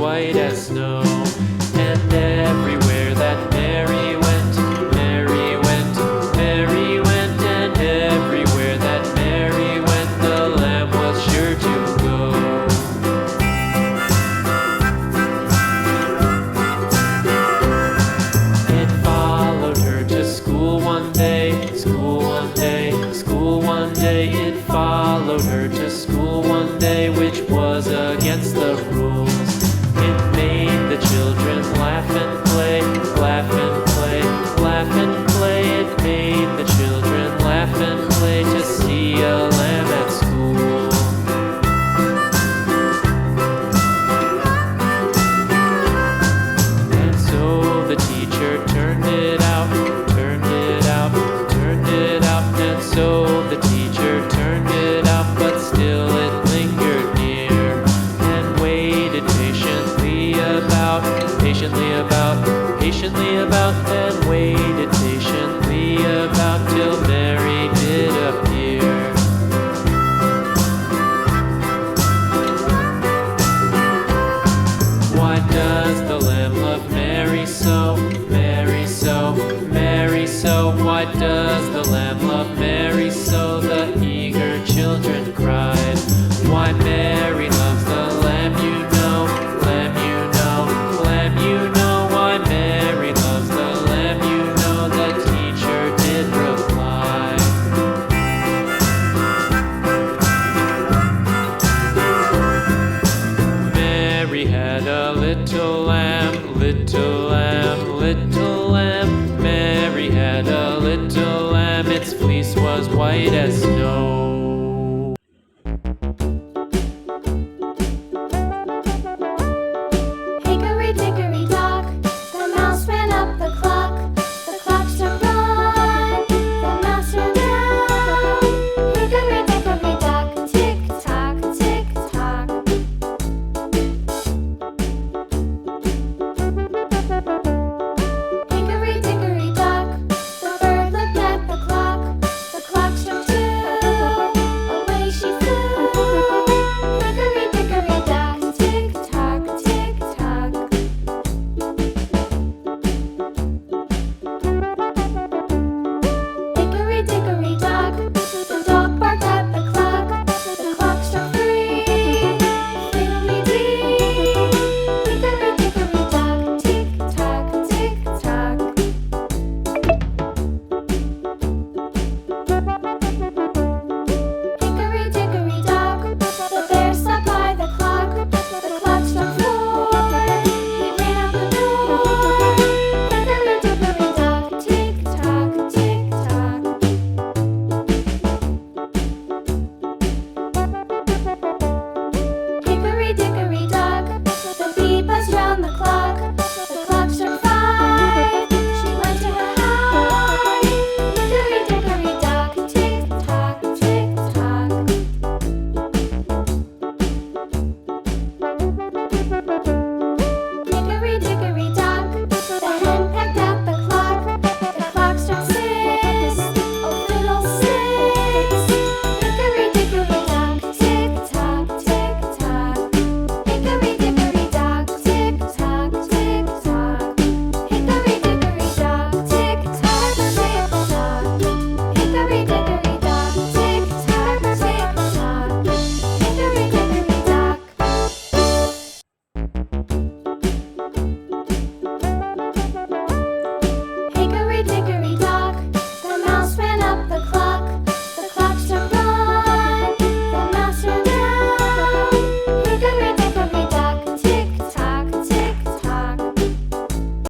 white as snow. And everywhere that Mary went, Mary went, Mary went, and everywhere that Mary went, the lamb was sure to go. It followed her to school one day, school one day, school one day. It followed her to school one day, which was against the rules. It made the children laugh and play, laugh and play, laugh and play. It made the children laugh and play to see a lamb at school. And so the teacher turned it out, turned it out, turned it out. And so the teacher turned it out, but still it lingered near and waited patiently about, patiently about, and waited patiently about till Mary did appear. Why does the lamb love Mary so, Mary so, Mary so? Why does the lamb love Mary so? The eager children cried. Why Mary loves the lamb, you know, lamb, you know, lamb, you know. Why Mary loves the lamb, you know, the teacher did reply. Mary had a little lamb, little lamb, little lamb. Mary had a little lamb, its fleece was white as snow.